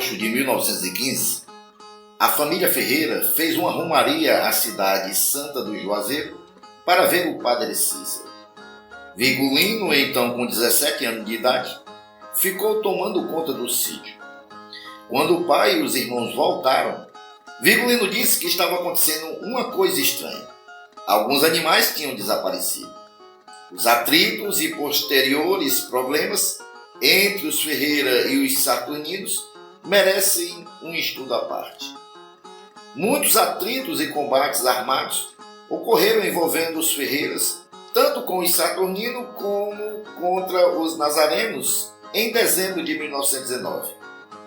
agosto de 1915, a família Ferreira fez uma romaria à cidade santa do Juazeiro para ver o padre Cícero. Virgulino, então com 17 anos de idade, ficou tomando conta do sítio. Quando o pai e os irmãos voltaram, Virgulino disse que estava acontecendo uma coisa estranha. Alguns animais tinham desaparecido. Os atritos e posteriores problemas entre os Ferreira e os saturninos merecem um estudo à parte. Muitos atritos e combates armados ocorreram envolvendo os Ferreiras, tanto com os saturninos como contra os nazarenos, em dezembro de 1919,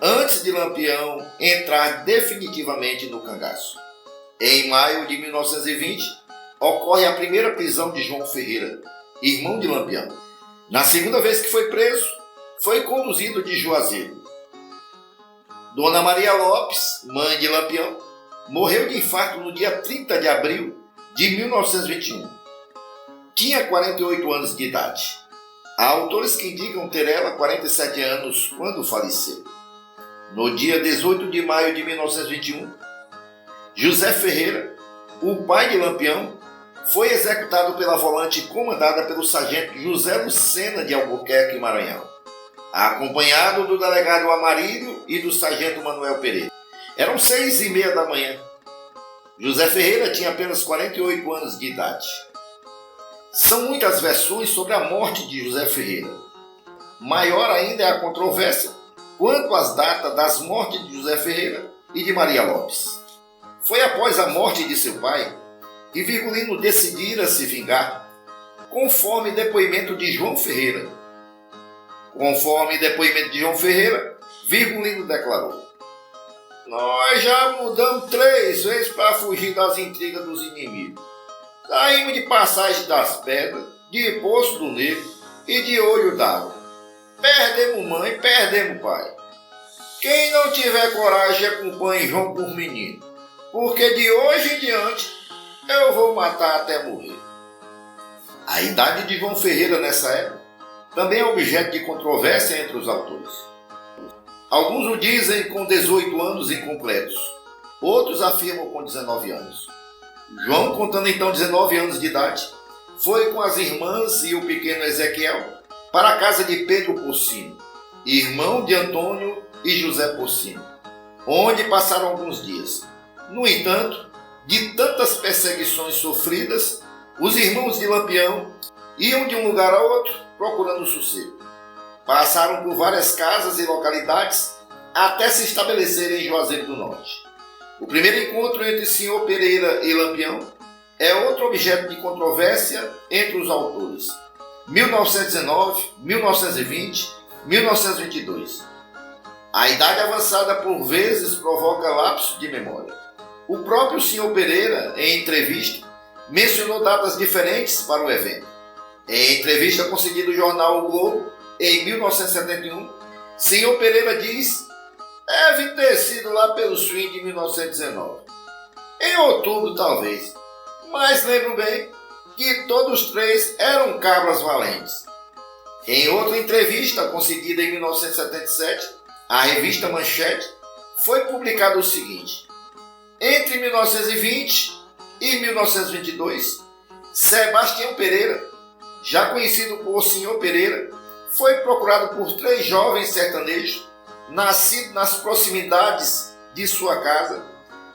antes de Lampião entrar definitivamente no cangaço. Em maio de 1920, ocorre a primeira prisão de João Ferreira, irmão de Lampião. Na segunda vez que foi preso, foi conduzido de Juazeiro. Dona Maria Lopes, mãe de Lampião, morreu de infarto no dia 30 de abril de 1921. Tinha 48 anos de idade. Há autores que indicam ter ela 47 anos quando faleceu. No dia 18 de maio de 1921, José Ferreira, o pai de Lampião, foi executado pela volante comandada pelo sargento José Lucena de Albuquerque, Maranhão, acompanhado do delegado Amarílio e do sargento Manuel Pereira. Eram 6h30 da manhã. José Ferreira tinha apenas 48 anos de idade. São muitas versões sobre a morte de José Ferreira. Maior ainda é a controvérsia quanto às datas das mortes de José Ferreira e de Maria Lopes. Foi após a morte de seu pai que Virgulino decidira se vingar, conforme depoimento de João Ferreira. Conforme depoimento de João Ferreira, Virgulino declarou: "Nós já mudamos 3 vezes para fugir das intrigas dos inimigos. Saímos de Passagem das Pedras, de Poço do Negro e de Olho d'Água. Perdemos mãe, perdemos pai. Quem não tiver coragem acompanhe João por menino, porque de hoje em diante eu vou matar até morrer." A idade de João Ferreira nessa época também é objeto de controvérsia entre os autores. Alguns o dizem com 18 anos incompletos, outros afirmam com 19 anos. João, contando então 19 anos de idade, foi com as irmãs e o pequeno Ezequiel para a casa de Pedro Porcino, irmão de Antônio e José Porcino, onde passaram alguns dias. No entanto, de tantas perseguições sofridas, os irmãos de Lampião iam de um lugar a outro procurando sossego. Passaram por várias casas e localidades até se estabelecerem em Juazeiro do Norte. O primeiro encontro entre o Sr. Pereira e Lampião é outro objeto de controvérsia entre os autores. 1919, 1920, 1922. A idade avançada por vezes provoca lapso de memória. O próprio Sr. Pereira, em entrevista, mencionou datas diferentes para o evento. Em entrevista concedida ao jornal O Globo, em 1971, Sr. Pereira diz: "Deve ter sido lá pelos fins de 1919. Em outubro, talvez. Mas lembro bem que todos 3 eram cabras valentes." Em outra entrevista, concedida em 1977, à revista Manchete, foi publicado o seguinte: "Entre 1920 e 1922, Sebastião Pereira, já conhecido por Sr. Pereira, foi procurado por 3 jovens sertanejos nascido nas proximidades de sua casa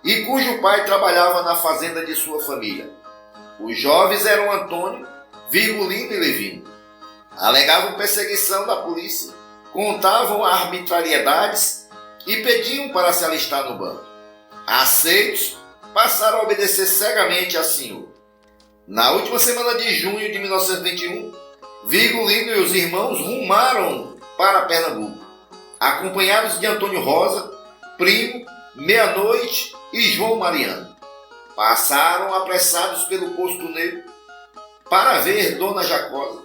e cujo pai trabalhava na fazenda de sua família. Os jovens eram Antônio, Virgulino e Levino. Alegavam perseguição da polícia, contavam arbitrariedades e pediam para se alistar no bando. Aceitos, passaram a obedecer cegamente a senhor. Na última semana de junho de 1921, Virgulino e os irmãos rumaram para Pernambuco, acompanhados de Antônio Rosa, Primo, Meia-Noite e João Mariano. Passaram apressados pelo Poço Negro para ver Dona Jacosa,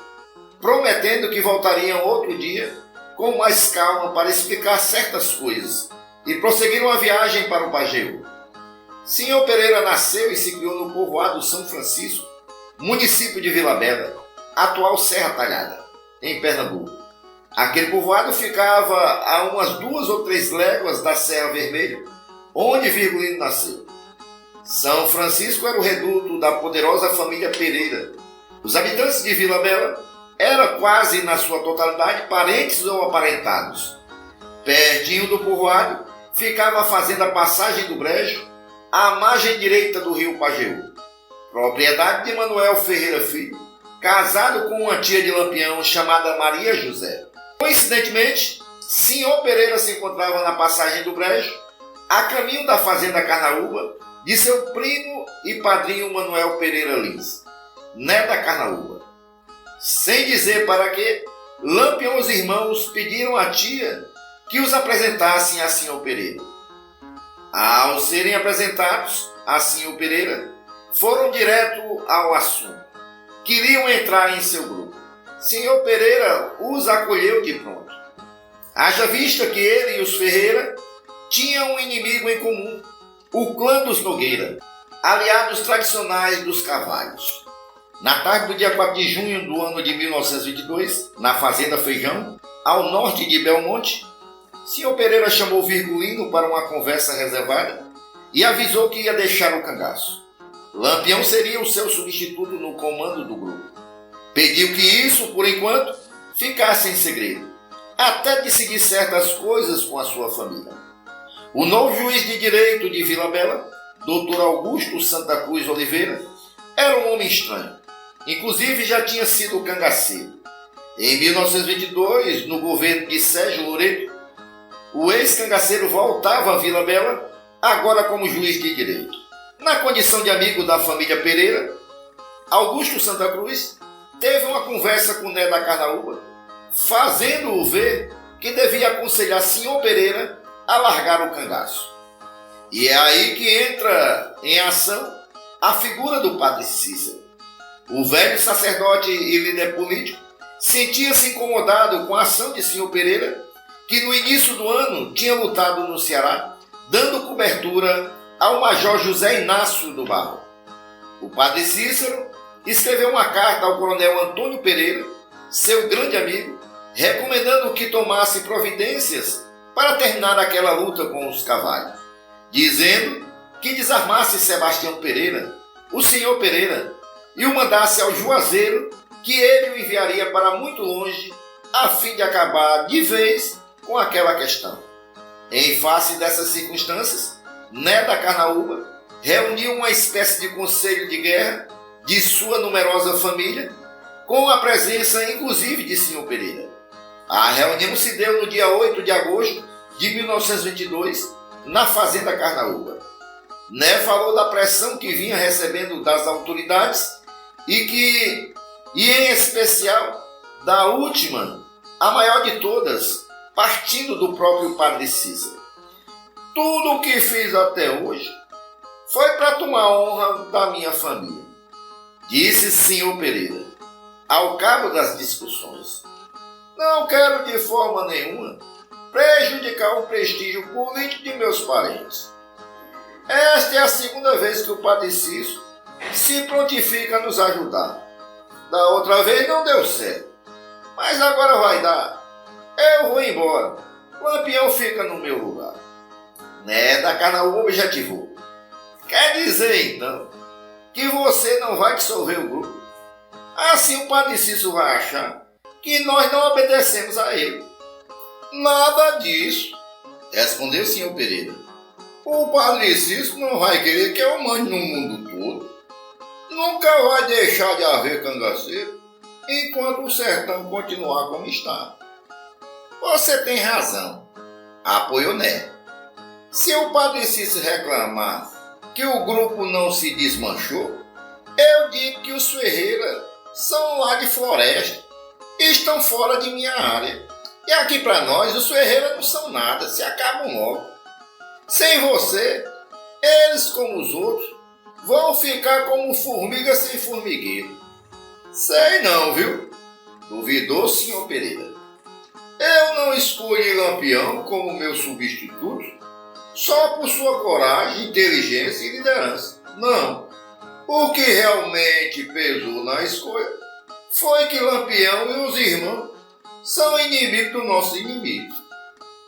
prometendo que voltariam outro dia com mais calma para explicar certas coisas, e prosseguiram a viagem para o Pajeú. Sr. Pereira nasceu e se criou no povoado São Francisco, município de Vila Bela, atual Serra Talhada, em Pernambuco. Aquele povoado ficava a umas 2 ou 3 léguas da Serra Vermelha, onde Virgulino nasceu. São Francisco era o reduto da poderosa família Pereira. Os habitantes de Vila Bela eram quase na sua totalidade parentes ou aparentados. Pertinho do povoado ficava a fazenda Passagem do Brejo, à margem direita do rio Pajeú, propriedade de Manuel Ferreira Filho, casado com uma tia de Lampião chamada Maria José. Coincidentemente, Senhor Pereira se encontrava na Passagem do Brejo, a caminho da fazenda Carnaúba, de seu primo e padrinho Manuel Pereira Lins, neto da Carnaúba. Sem dizer para quê, Lampião e os irmãos pediram à tia que os apresentassem a Senhor Pereira. Ao serem apresentados a Senhor Pereira, foram direto ao assunto. Queriam entrar em seu grupo. Senhor Pereira os acolheu de pronto. Haja vista que ele e os Ferreira tinham um inimigo em comum, o clã dos Nogueira, aliados tradicionais dos Carvalhos. Na tarde do dia 4 de junho do ano de 1922, na Fazenda Feijão, ao norte de Belmonte, Senhor Pereira chamou Virgulino para uma conversa reservada e avisou que ia deixar o cangaço. Lampião seria o seu substituto no comando do grupo. Pediu que isso, por enquanto, ficasse em segredo, até decidir certas coisas com a sua família. O novo juiz de direito de Vila Bela, Dr. Augusto Santa Cruz Oliveira, era um homem estranho. Inclusive já tinha sido cangaceiro. Em 1922, no governo de Sérgio Loreto, o ex-cangaceiro voltava a Vila Bela, agora como juiz de direito. Na condição de amigo da família Pereira, Augusto Santa Cruz teve uma conversa com o Né da Carnaúba, fazendo-o ver que devia aconselhar Senhor Pereira a largar o cangaço. E é aí que entra em ação a figura do padre Cícero. O velho sacerdote e líder político sentia-se incomodado com a ação de Senhor Pereira, que no início do ano tinha lutado no Ceará, dando cobertura ao major José Inácio do Barro. O padre Cícero escreveu uma carta ao coronel Antônio Pereira, seu grande amigo, recomendando que tomasse providências para terminar aquela luta com os Carvalhos, dizendo que desarmasse Sebastião Pereira, o senhor Pereira, e o mandasse ao Juazeiro, que ele o enviaria para muito longe, a fim de acabar de vez com aquela questão. Em face dessas circunstâncias, Né da Carnaúba reuniu uma espécie de conselho de guerra de sua numerosa família, com a presença inclusive de Senhor Pereira. A reunião se deu no dia 8 de agosto de 1922, na Fazenda Carnaúba. Né falou da pressão que vinha recebendo das autoridades e em especial, da última, a maior de todas, partindo do próprio padre Cícero. Tudo o que fiz até hoje foi para tomar honra da minha família, disse Senhor Pereira, ao cabo das discussões. Não quero de forma nenhuma prejudicar o prestígio político de meus parentes. Esta é a segunda vez que o padre Cícero se prontifica a nos ajudar. Da outra vez não deu certo, mas agora vai dar. Eu vou embora. Lampião fica no meu lugar. Né da Carnaúba objetivou. Quer dizer, então, que você não vai dissolver o grupo? Assim o padre Cícero vai achar que nós não obedecemos a ele. Nada disso, respondeu o senhor Pereira. O padre Cícero não vai querer que eu mande no mundo todo. Nunca vai deixar de haver cangaceiro enquanto o sertão continuar como está. Você tem razão, apoiou Né. Se o padre Cícero reclamar que o grupo não se desmanchou, eu digo que os Ferreira são lá de Floresta e estão fora de minha área. E aqui para nós, os Ferreira não são nada, se acabam logo. Sem você, eles como os outros, vão ficar como formiga sem formigueiro. Sei não, viu? Duvidou o senhor Pereira. Eu não escolhi Lampião como meu substituto só por sua coragem, inteligência e liderança. Não. O que realmente pesou na escolha foi que Lampião e os irmãos são inimigos do nosso inimigo.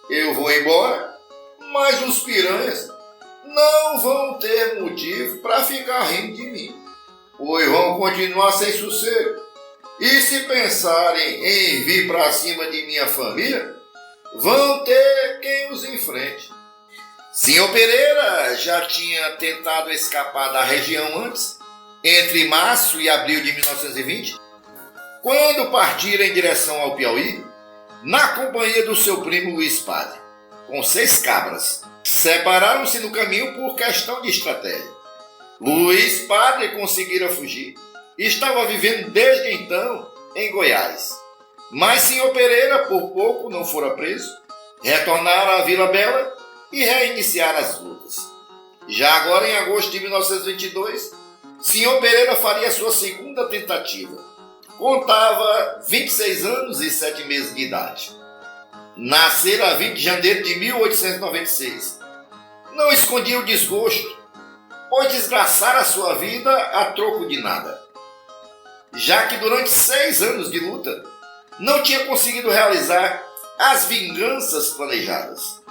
Eu vou embora, mas os piranhas não vão ter motivo para ficar rindo de mim, pois vão continuar sem sossego. E se pensarem em vir para cima de minha família, vão ter quem os enfrente. Senhor Pereira já tinha tentado escapar da região antes, entre março e abril de 1920, quando partiram em direção ao Piauí, na companhia do seu primo Luiz Padre, com 6 cabras. Separaram-se no caminho por questão de estratégia. Luiz Padre conseguira fugir e estava vivendo desde então em Goiás. Mas Senhor Pereira, por pouco, não fora preso, retornaram à Vila Bela e reiniciaram as lutas. Já agora, em agosto de 1922, Senhor Pereira faria sua segunda tentativa. Contava 26 anos e 7 meses de idade. Nascera a 20 de janeiro de 1896. Não escondia o desgosto, pois desgraçara a sua vida a troco de nada, já que durante 6 anos de luta não tinha conseguido realizar as vinganças planejadas.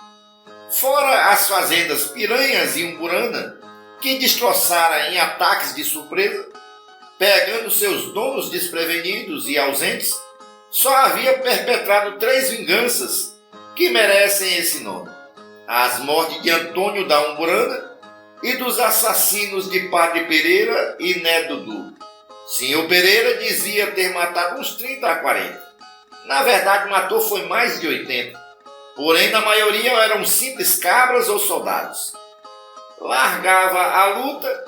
Fora as fazendas Piranhas e Umburana, que destroçara em ataques de surpresa, pegando seus donos desprevenidos e ausentes, só havia perpetrado 3 vinganças que merecem esse nome: as mortes de Antônio da Umburana e dos assassinos de Padre Pereira e Né Dudu. Senhor Pereira dizia ter matado uns 30 a 40. Na verdade, matou foi mais de 80. Porém, na maioria eram simples cabras ou soldados. Largava a luta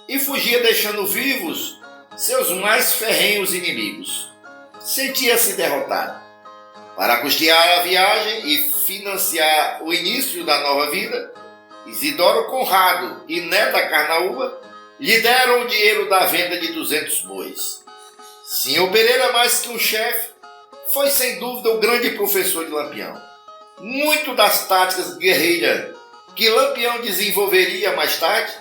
e fugia deixando vivos seus mais ferrenhos inimigos. Sentia-se derrotado. Para custear a viagem e financiar o início da nova vida, Isidoro Conrado e Né da Carnaúba lhe deram o dinheiro da venda de 200 bois. Senhor Pereira, mais que um chefe, foi sem dúvida o grande professor de Lampião. Muito das táticas guerrilha que Lampião desenvolveria mais tarde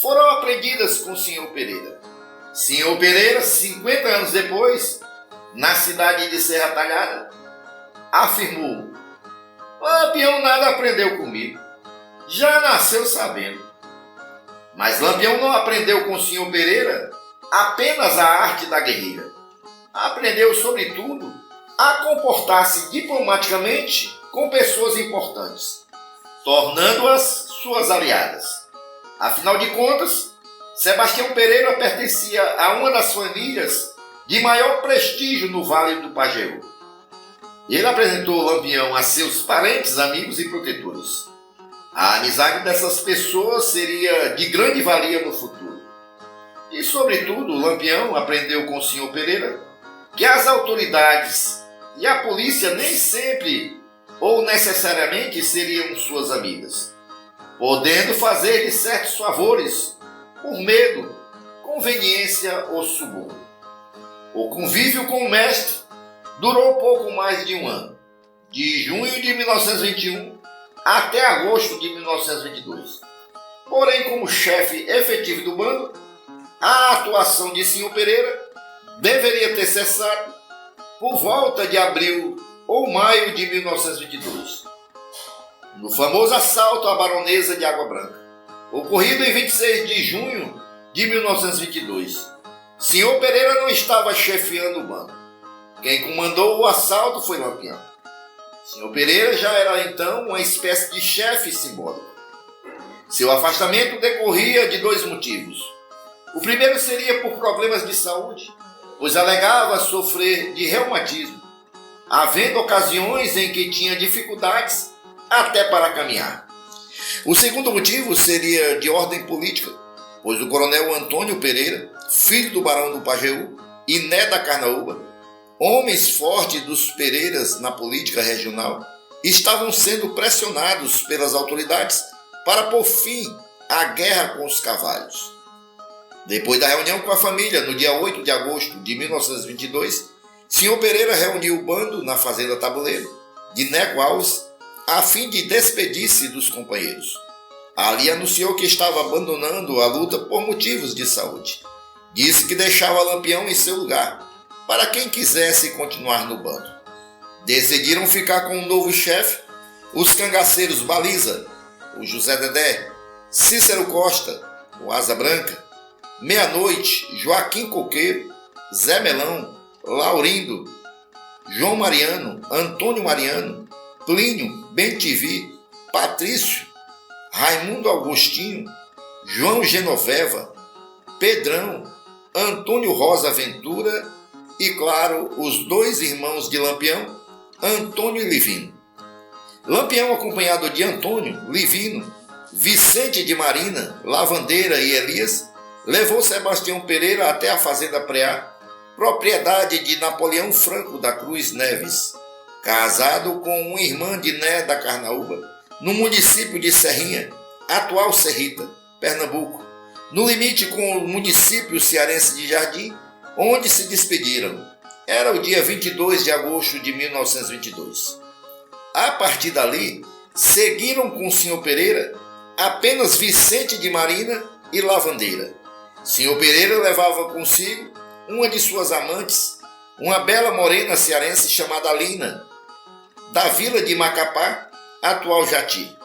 foram aprendidas com Senhor Pereira. Senhor Pereira, 50 anos depois, na cidade de Serra Talhada, afirmou: Lampião nada aprendeu comigo, já nasceu sabendo. Mas Lampião não aprendeu com o Senhor Pereira apenas a arte da guerrilha. Aprendeu, sobretudo, a comportar-se diplomaticamente com pessoas importantes, tornando-as suas aliadas. Afinal de contas, Sebastião Pereira pertencia a uma das famílias de maior prestígio no Vale do Pajeú. Ele apresentou Lampião a seus parentes, amigos e protetores. A amizade dessas pessoas seria de grande valia no futuro. E, sobretudo, Lampião aprendeu com o Senhor Pereira que as autoridades e a polícia nem sempre ou necessariamente seriam suas amigas, podendo fazer-lhe certos favores por medo, conveniência ou suborno. O convívio com o mestre durou pouco mais de um ano, de junho de 1921 até agosto de 1922. Porém, como chefe efetivo do bando, a atuação de Senhor Pereira deveria ter cessado por volta de abril ou maio de 1922, no famoso assalto à Baronesa de Água Branca, ocorrido em 26 de junho de 1922. Senhor Pereira não estava chefiando o bando. Quem comandou o assalto foi Lampião. Senhor Pereira já era então uma espécie de chefe simbólico. Seu afastamento decorria de 2 motivos. O primeiro seria por problemas de saúde, pois alegava sofrer de reumatismo, havendo ocasiões em que tinha dificuldades até para caminhar. O segundo motivo seria de ordem política, pois o coronel Antônio Pereira, filho do barão do Pajeú e Né da Carnaúba, homens fortes dos Pereiras na política regional, estavam sendo pressionados pelas autoridades para pôr fim à guerra com os cavalos. Depois da reunião com a família, no dia 8 de agosto de 1922, Senhor Pereira reuniu o bando na Fazenda Tabuleiro, de Neco Alves, a fim de despedir-se dos companheiros. Ali anunciou que estava abandonando a luta por motivos de saúde. Disse que deixava Lampião em seu lugar, para quem quisesse continuar no bando. Decidiram ficar com um novo chefe, os cangaceiros Baliza, o José Dedé, Cícero Costa, o Asa Branca, Meia-Noite, Joaquim Coqueiro, Zé Melão, Laurindo, João Mariano, Antônio Mariano, Plínio, Bentivi, Patrício, Raimundo Agostinho, João Genoveva, Pedrão, Antônio Rosa Ventura e, claro, os dois irmãos de Lampião, Antônio e Livino. Lampião, acompanhado de Antônio, Livino, Vicente de Marina, Lavandeira e Elias, levou Sebastião Pereira até a Fazenda Preá, propriedade de Napoleão Franco da Cruz Neves, casado com uma irmã de Né da Carnaúba, no município de Serrinha, atual Serrita, Pernambuco, no limite com o município cearense de Jardim, onde se despediram. Era o dia 22 de agosto de 1922. A partir dali, seguiram com o Sr. Pereira apenas Vicente de Marina e Lavandeira. Sr. Pereira levava consigo uma de suas amantes, uma bela morena cearense chamada Lina, da vila de Macapá, atual Jati.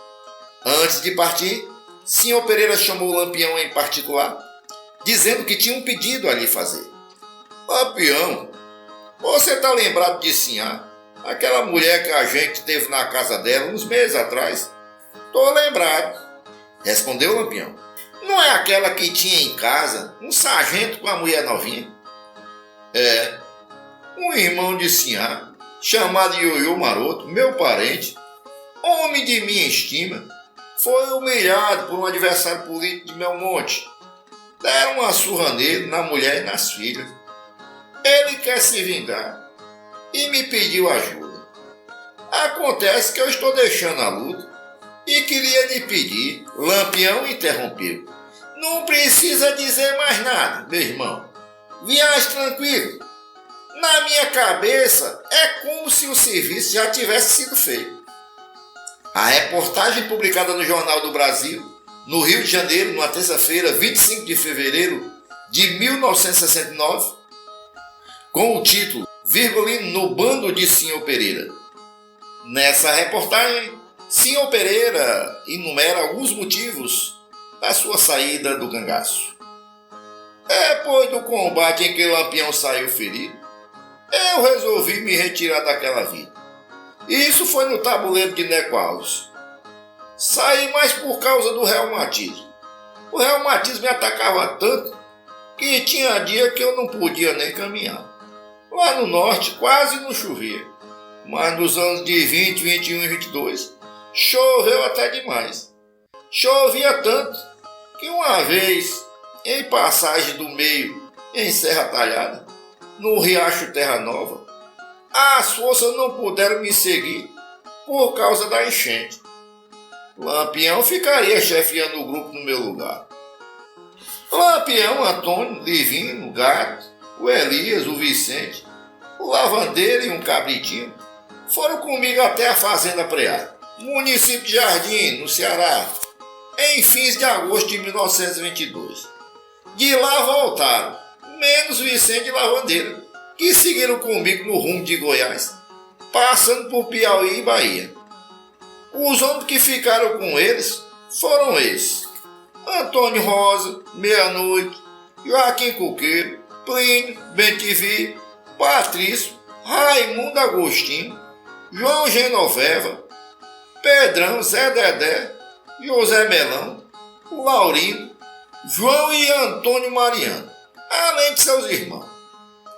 Antes de partir, Sr. Pereira chamou o Lampião em particular, dizendo que tinha um pedido a lhe fazer. Lampião, você está lembrado de Sinhá, aquela mulher que a gente teve na casa dela uns meses atrás? Estou lembrado, respondeu o Lampião. Não é aquela que tinha em casa um sargento com a mulher novinha? É, um irmão de Sinhá, chamado Ioiô Maroto, meu parente, homem de minha estima, foi humilhado por um adversário político de Belmonte. Deram uma surra nele, na mulher e nas filhas. Ele quer se vingar e me pediu ajuda. Acontece que eu estou deixando a luta e queria lhe pedir. Lampião interrompeu. Não precisa dizer mais nada, meu irmão. Viaje tranquilo. Na minha cabeça é como se o serviço já tivesse sido feito. A reportagem publicada no Jornal do Brasil, no Rio de Janeiro, numa terça-feira, 25 de fevereiro de 1969, com o título Virgulino no bando de Sr. Pereira. Nessa reportagem, Sr. Pereira enumera alguns motivos da sua saída do cangaço. Depois do combate em que Lampião saiu ferido, eu resolvi me retirar daquela vida. Isso foi no tabuleiro de Neco Alves. Saí mais por causa do reumatismo. O reumatismo me atacava tanto que tinha dia que eu não podia nem caminhar. Lá no norte quase não chovia, mas nos anos de 20, 21 e 22 choveu até demais. Chovia tanto que uma vez, em Passagem do Meio, em Serra Talhada, no Riacho Terra Nova, as forças não puderam me seguir por causa da enchente. Lampião ficaria chefiando o grupo no meu lugar. Lampião, Antônio, Livino, Gato, o Elias, o Vicente, o Lavandeira e um cabritinho foram comigo até a Fazenda Preá, município de Jardim, no Ceará, em fins de agosto de 1922. De lá voltaram, menos Vicente e Lavandeira, que seguiram comigo no rumo de Goiás, passando por Piauí e Bahia. Os homens que ficaram com eles foram esses: Antônio Rosa, Meia-Noite, Joaquim Coqueiro, Plínio, Bentivi, Patrício, Raimundo Agostinho, João Genoveva, Pedrão, Zé Dedé, José Melão, o Laurindo, João e Antônio Mariano, além de seus irmãos.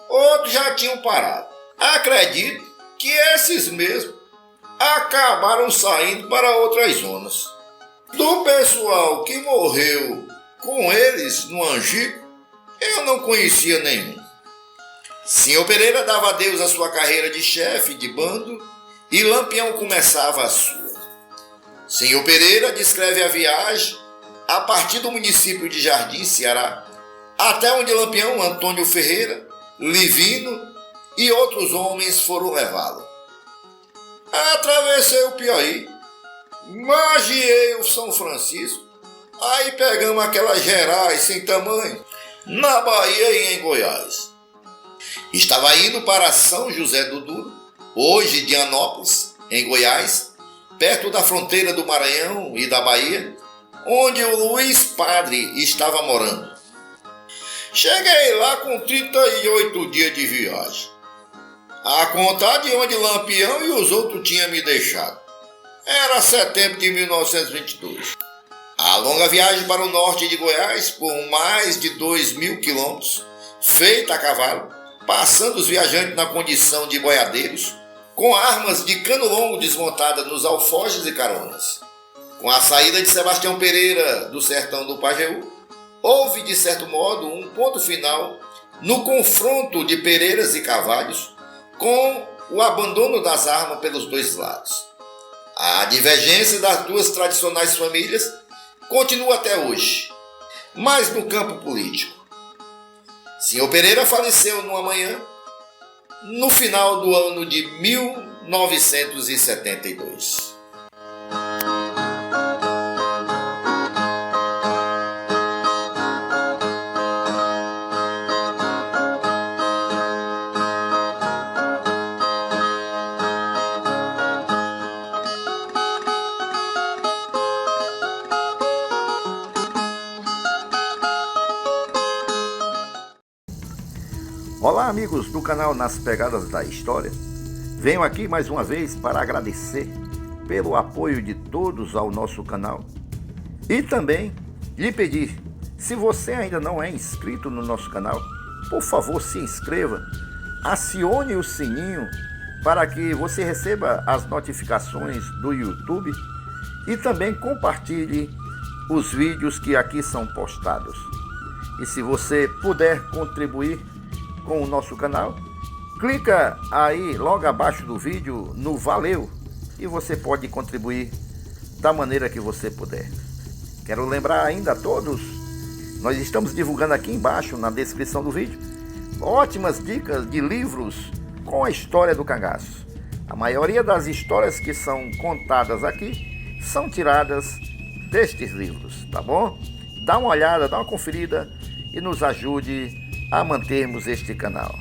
Outros já tinham parado. Acredito que esses mesmos acabaram saindo para outras zonas. Do pessoal que morreu com eles no Angico, eu não conhecia nenhum. Sr. Pereira dava adeus à sua carreira de chefe de bando e Lampião começava a sua. Sr. Pereira descreve a viagem a partir do município de Jardim, Ceará, até onde Lampião, Antônio Ferreira, Livino e outros homens foram levá-lo. Atravessei o Piauí, magiei o São Francisco, aí pegamos aquelas gerais sem tamanho, na Bahia e em Goiás. Estava indo para São José do Duro, hoje Dianópolis, em Goiás, perto da fronteira do Maranhão e da Bahia, onde o Luiz Padre estava morando. Cheguei lá com 38 dias de viagem, a contar de onde Lampião e os outros tinham me deixado. Era setembro de 1922. A longa viagem para o norte de Goiás, por mais de 2.000 quilômetros, feita a cavalo, passando os viajantes na condição de boiadeiros, com armas de cano longo desmontadas nos alforjes e caronas. Com a saída de Sebastião Pereira do sertão do Pajeú, houve, de certo modo, um ponto final no confronto de Pereiras e Carvalhos, com o abandono das armas pelos dois lados. A divergência das duas tradicionais famílias continua até hoje, mas no campo político. Sr. Pereira faleceu numa manhã, no final do ano de 1972. Olá, amigos do canal Nas Pegadas da História. Venho aqui mais uma vez para agradecer pelo apoio de todos ao nosso canal e também lhe pedir, se você ainda não é inscrito no nosso canal, por favor se inscreva, acione o sininho para que você receba as notificações do YouTube e também compartilhe os vídeos que aqui são postados. E se você puder contribuir com o nosso canal, clica aí logo abaixo do vídeo no Valeu e você pode contribuir da maneira que você puder. Quero lembrar ainda a todos, nós estamos divulgando aqui embaixo na descrição do vídeo ótimas dicas de livros com a história do cangaço. A maioria das histórias que são contadas aqui são tiradas destes livros, tá bom? Dá uma olhada, dá uma conferida e nos ajude a mantermos este canal.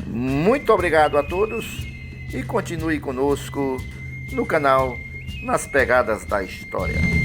Muito obrigado a todos e continue conosco no canal Nas Pegadas da História.